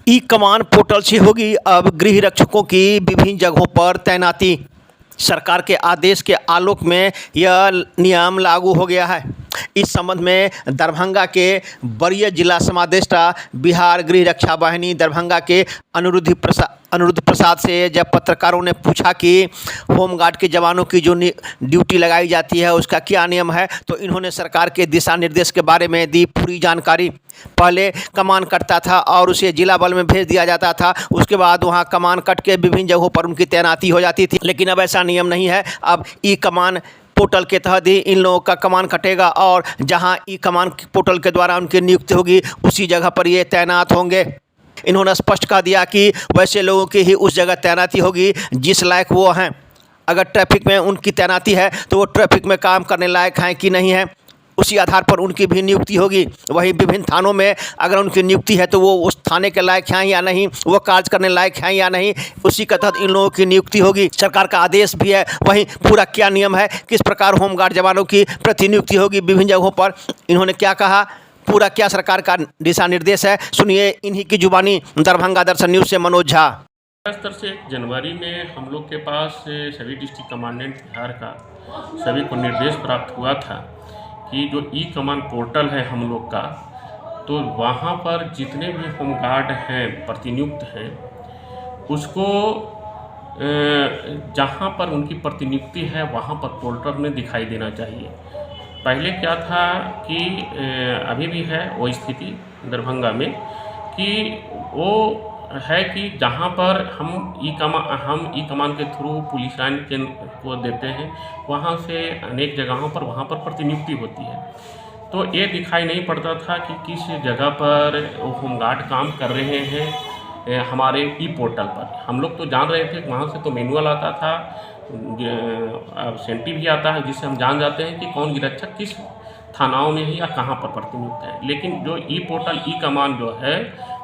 ई कमान portal से होगी अब गृह रक्षकों की विभिन्न जगहों पर तैनाती। सरकार के आदेश के आलोक में यह नियम लागू हो गया है। इस संबंध में दरभंगा के वरीय जिला समादेष्टा बिहार गृह रक्षा वाहिनी दरभंगा के अनिरुद्ध प्रसाद से जब पत्रकारों ने पूछा कि होमगार्ड के जवानों की जो ड्यूटी लगाई जाती है उसका क्या नियम है, तो इन्होंने सरकार के दिशा निर्देश के बारे में दी पूरी जानकारी। पहले कमान कटता था और उसे जिला बल में भेज दिया जाता था, उसके बाद वहां कमान कट के विभिन्न जगहों पर उनकी तैनाती हो जाती थी। लेकिन अब ऐसा नियम नहीं है। अब ई कमान पोर्टल के तहत ही इन लोगों का कमान कटेगा और जहां ई कमान पोर्टल के द्वारा उनकी नियुक्ति होगी उसी जगह पर ये तैनात होंगे। इन्होंने स्पष्ट कर दिया कि वैसे लोगों की ही उस जगह तैनाती होगी जिस लायक वो हैं। अगर ट्रैफिक में उनकी तैनाती है तो वो ट्रैफिक में काम करने लायक हैं कि नहीं है, उसी आधार पर उनकी भी नियुक्ति होगी। वहीं विभिन्न थानों में अगर उनकी नियुक्ति है तो वो उस थाने के लायक हैं या नहीं, वो कार्य करने लायक हैं या नहीं, उसी के तहत इन लोगों की नियुक्ति होगी। सरकार का आदेश भी है। वहीं पूरा क्या नियम है, किस प्रकार होमगार्ड जवानों की प्रतिनियुक्ति होगी विभिन्न जगहों पर, इन्होंने क्या कहा, पूरा क्या सरकार का दिशा निर्देश है, सुनिए इन्हीं की जुबानी। दरभंगा दर्शन न्यूज़ से मनोज झा। स्तर से 1 जनवरी में हम लोग के पास सभी डिस्ट्रिक्ट कमांडेंट बिहार का सभी को निर्देश प्राप्त हुआ था कि जो ई कमान पोर्टल है हम लोग का, तो वहाँ पर जितने भी होमगार्ड हैं प्रतिनियुक्त हैं उसको जहाँ पर उनकी प्रतिनियुक्ति है वहाँ पर पोर्टल में दिखाई देना चाहिए। पहले क्या था कि अभी भी है वो स्थिति दरभंगा में कि वो है कि जहाँ पर हम ई कमान के थ्रू पुलिस लाइन के को देते हैं, वहाँ से अनेक जगहों पर वहाँ पर प्रतिनियुक्ति होती है। तो ये दिखाई नहीं पड़ता था कि किस जगह पर होमगार्ड काम कर रहे हैं हमारे ई पोर्टल पर। हम लोग तो जान रहे थे, वहाँ से तो मैनुअल आता था, एब्सेंटी भी आता है, जिससे हम जान जाते हैं कि कौन गिरक्षक किस थानाओं में है या कहाँ पर प्रतिनियुक्त है। लेकिन जो ई पोर्टल ई कमान जो है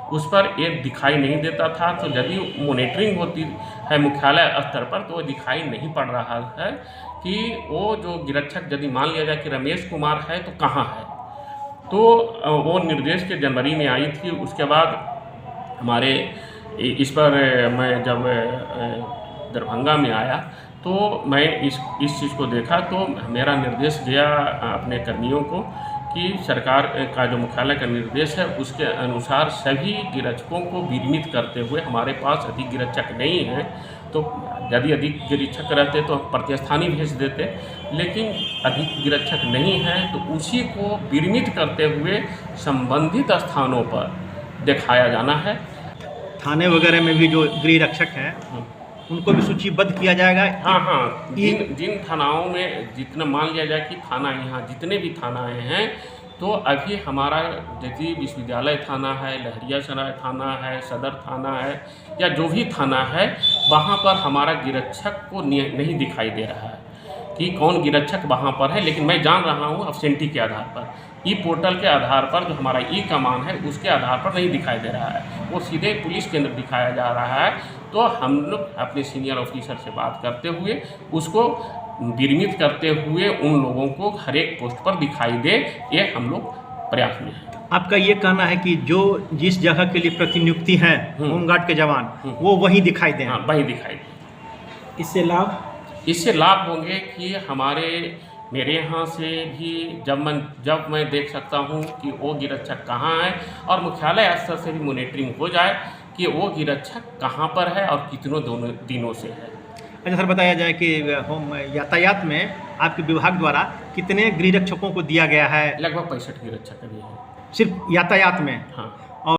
उस पर ये दिखाई नहीं देता था। तो यदि मॉनिटरिंग होती है मुख्यालय स्तर पर तो दिखाई नहीं पड़ रहा है कि वो जो गिरक्षक यदि मान लिया जाए कि रमेश कुमार है तो कहाँ है। तो वो निर्देश के जनवरी में आई थी। उसके बाद हमारे इस पर मैं जब दरभंगा में आया तो मैं इस चीज़ को देखा तो मेरा निर्देश गया अपने कर्मियों को कि सरकार का जो मुख्यालय का निर्देश है उसके अनुसार सभी गिरक्षकों को विनियमित करते हुए, हमारे पास अधिक गिरक्षक नहीं हैं तो यदि अधिक गिरक्षक रहते तो प्रतिस्थानी भेज देते, लेकिन अधिक गिरक्षक नहीं हैं तो उसी को विनियमित करते हुए संबंधित स्थानों पर दिखाया जाना है। थाने वगैरह में भी जो गृह रक्षक हैं उनको भी सूचीबद्ध किया जाएगा। हाँ, जिन थानाओं में जितना मान लिया जाए कि थाना यहाँ जितने भी थानाएँ हैं, तो अभी हमारा जैसे विश्वविद्यालय थाना है, लहरियासराय थाना है, सदर थाना है या जो भी थाना है, वहाँ पर हमारा गिरक्षक को नहीं दिखाई दे रहा है कि कौन गिरक्षक वहाँ पर है। लेकिन मैं जान रहा हूँ एब्सेंटी के आधार पर, ई पोर्टल के आधार पर, जो हमारा ई कमान है उसके आधार पर नहीं दिखाई दे रहा है, वो सीधे पुलिस केंद्र दिखाया जा रहा है। तो हम लोग अपने सीनियर ऑफिसर से बात करते हुए उसको विनियमित करते हुए उन लोगों को हर एक पोस्ट पर दिखाई दे, ये हम लोग प्रयास में हैं। आपका ये कहना है कि जो जिस जगह के लिए प्रतिनियुक्ति है होमगार्ड के जवान वो वहीं दिखाई दें? हाँ, वहीं दिखाई दें। इससे लाभ होंगे कि मेरे यहाँ से भी जब मैं देख सकता हूँ कि वो गिरक्षक कहाँ है और मुख्यालय स्तर से भी मॉनिटरिंग हो जाए कि वो गिरक्षक कहाँ पर है और कितनों दिनों से है। अच्छा सर, बताया जाए कि होम यातायात में आपके विभाग द्वारा कितने गृह रक्षकों को दिया गया है? लगभग 65 गिरक्षक अभी हैं सिर्फ यातायात में। हाँ।